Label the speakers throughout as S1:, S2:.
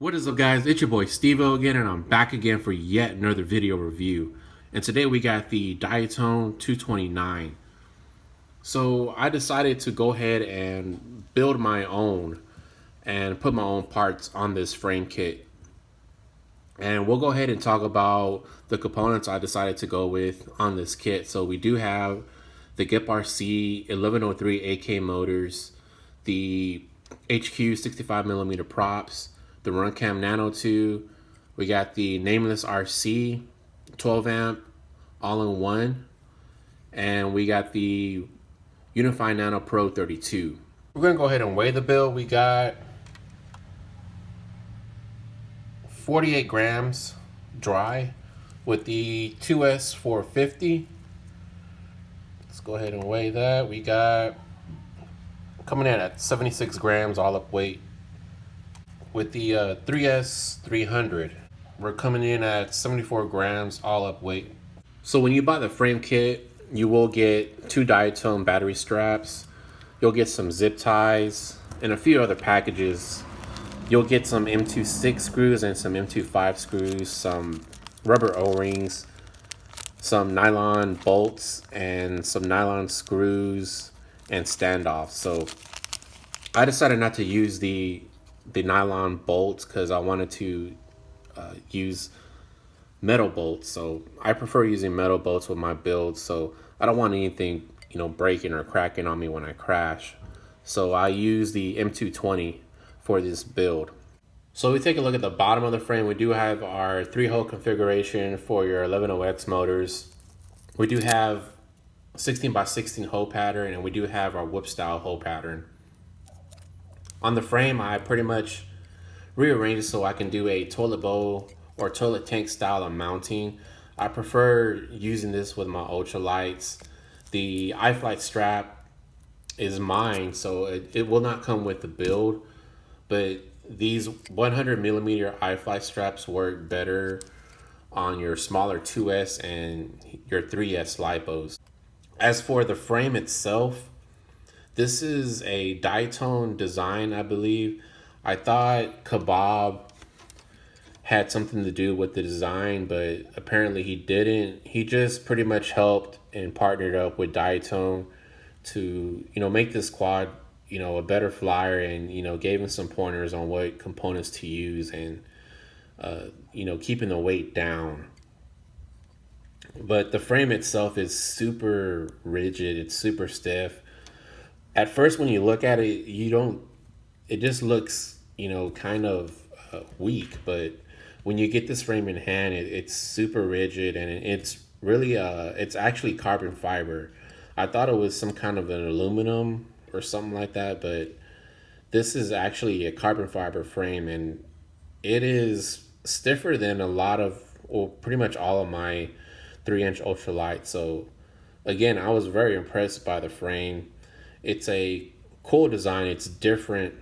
S1: What is up, guys? It's your boy Steve-O again, and I'm back again for yet another video review. And today we got the Diatone 229. So I decided to go ahead and build my own and put my own parts on this frame kit. And we'll go ahead and talk about the components I decided to go with on this kit. So we do have the GTB 1103 AK motors, the HQ 65mm props, the Runcam Nano 2. We got the Nameless RC 12 amp all-in-one, and we got the Unify Nano Pro 32. We're gonna go ahead and weigh the build. We got 48 grams dry with the 2S 450. Let's go ahead and weigh that. We got coming in at 76 grams all up weight. With the 3S 300, we're coming in at 74 grams all up weight. So when you buy the frame kit, you will get 2 Diatone battery straps. You'll get some zip ties and a few other packages. You'll get some M26 screws and some M25 screws, some rubber O-rings, some nylon bolts, and some nylon screws and standoffs. So I decided not to use the nylon bolts because I wanted to use metal bolts. So I prefer using metal bolts with my build, so I don't want anything breaking or cracking on me when I crash. So I use the M220 for this build. So we take a look at the bottom of the frame. We do have our 3-hole configuration for your 11OX motors. We do have 16x16 hole pattern, and we do have our whip style hole pattern. On the frame, I pretty much rearranged it so I can do a toilet bowl or toilet tank style of mounting. I prefer using this with my ultralights. The iFlight strap is mine, so it will not come with the build, but these 100mm iFlight straps work better on your smaller 2S and your 3S lipos. As for the frame itself, this is a Diatone design, I believe. I thought Kebab had something to do with the design, but apparently he didn't. He just pretty much helped and partnered up with Diatone to, make this quad, a better flyer, and, gave him some pointers on what components to use and, keeping the weight down. But the frame itself is super rigid. It's super stiff. At first, when you look at it, it just looks, kind of weak. But when you get this frame in hand, it's super rigid, and it's really, it's actually carbon fiber. I thought it was some kind of an aluminum or something like that, but this is actually a carbon fiber frame, and it is stiffer than a lot of, well, pretty much all of my 3-inch ultralight. So again, I was very impressed by the frame. It's a cool design. It's different.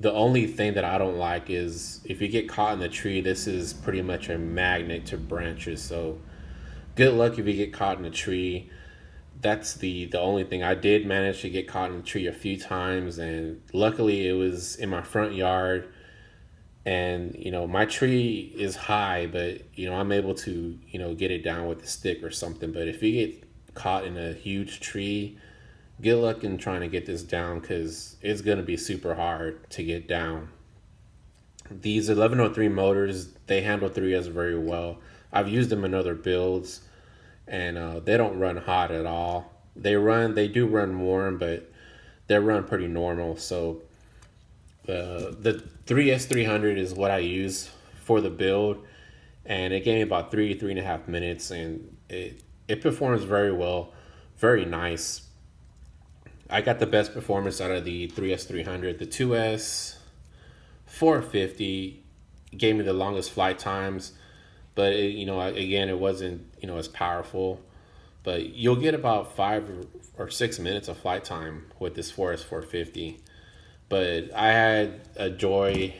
S1: The only thing that I don't like is if you get caught in the tree, this is pretty much a magnet to branches. So good luck if you get caught in a tree. That's the only thing. I did manage to get caught in the tree a few times, and luckily it was in my front yard. And, my tree is high, but, I'm able to, get it down with a stick or something. But if you get caught in a huge tree, good luck in trying to get this down, because it's going to be super hard to get down. These 1103 motors, they handle 3S very well. I've used them in other builds, and they don't run hot at all. They do run warm, but they run pretty normal. So the 3S 300 is what I use for the build, and it gave me about 3.5 minutes, and it performs very well, very nice. I got the best performance out of the 3S 300. The 2S 450 gave me the longest flight times, but again, it wasn't as powerful. But you'll get about 5 or 6 minutes of flight time with this 4S 450. But I had a joy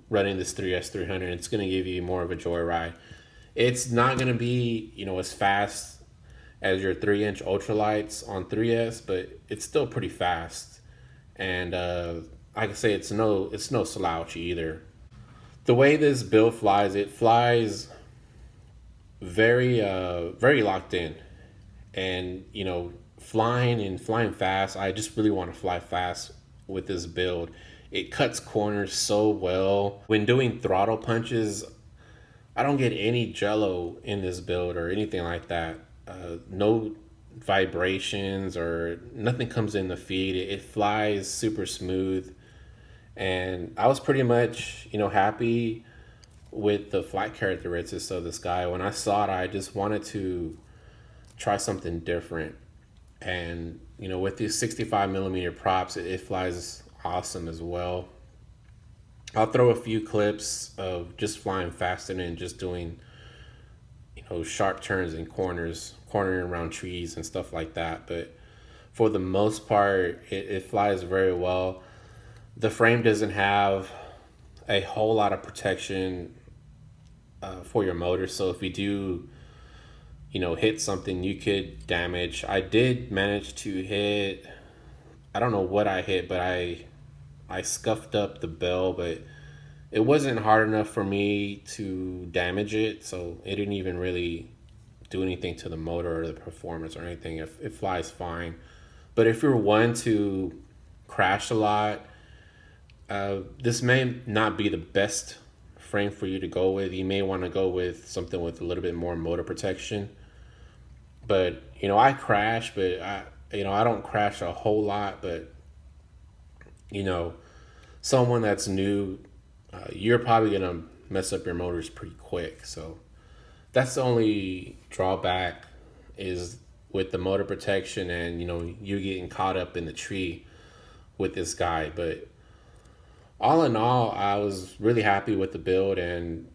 S1: running this 3S 300. It's going to give you more of a joy ride. It's not going to be as fast as your 3-inch ultralights on 3S, but it's still pretty fast. And I can say it's no slouch either. The way this build flies, it flies very very locked in. And flying fast, I just really want to fly fast with this build. It cuts corners so well. When doing throttle punches, I don't get any jello in this build or anything like that. No vibrations or nothing comes in the feed. It flies super smooth. And I was pretty much, happy with the flight characteristics of this guy. When I saw it, I just wanted to try something different. And, with these 65 millimeter props, it flies awesome as well. I'll throw a few clips of just flying fast and just doing, sharp turns and cornering around trees and stuff like that. But for the most part, it flies very well. The frame doesn't have a whole lot of protection for your motor. So if you do, hit something, you could damage. I did manage to hit, I don't know what I hit, but I scuffed up the bell, but it wasn't hard enough for me to damage it. So it didn't even really do anything to the motor or the performance or anything. It flies fine. But if you're one to crash a lot, this may not be the best frame for you to go with. You may want to go with something with a little bit more motor protection. But I crash, but I don't crash a whole lot. But someone that's new, you're probably gonna mess up your motors pretty quick. So that's the only drawback, is with the motor protection and you getting caught up in the tree with this guy. But all in all, I was really happy with the build. And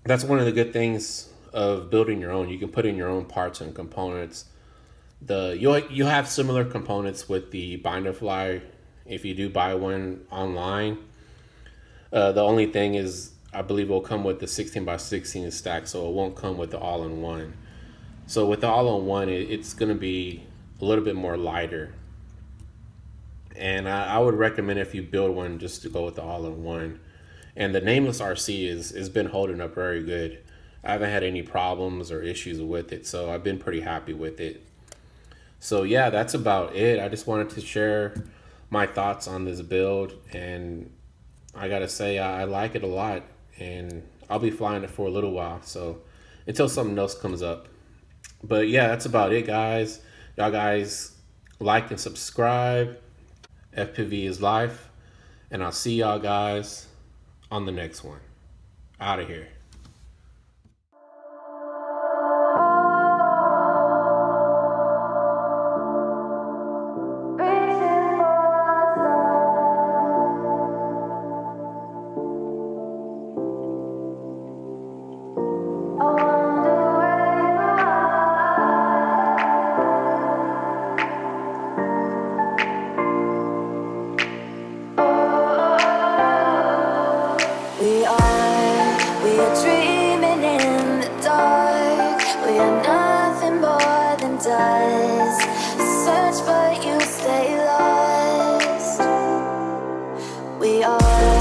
S1: that's one of the good things of building your own. You can put in your own parts and components. You'll have similar components with the binder fly if you do buy one online. The only thing is, I believe it will come with the 16x16 stack, so it won't come with the all-in-one. So with the all-in-one, it's going to be a little bit more lighter. And I would recommend, if you build one, just to go with the all-in-one. And the Nameless RC is been holding up very good. I haven't had any problems or issues with it, so I've been pretty happy with it. So yeah, that's about it. I just wanted to share my thoughts on this build, and I gotta say I like it a lot, and I'll be flying it for a little while, so until something else comes up. But yeah, that's about it, guys. Y'all guys like and subscribe. FPV is life, and I'll see y'all guys on the next one. Out of here.
S2: We are dreaming in the dark. We are nothing more than dust. Search but you stay lost. We are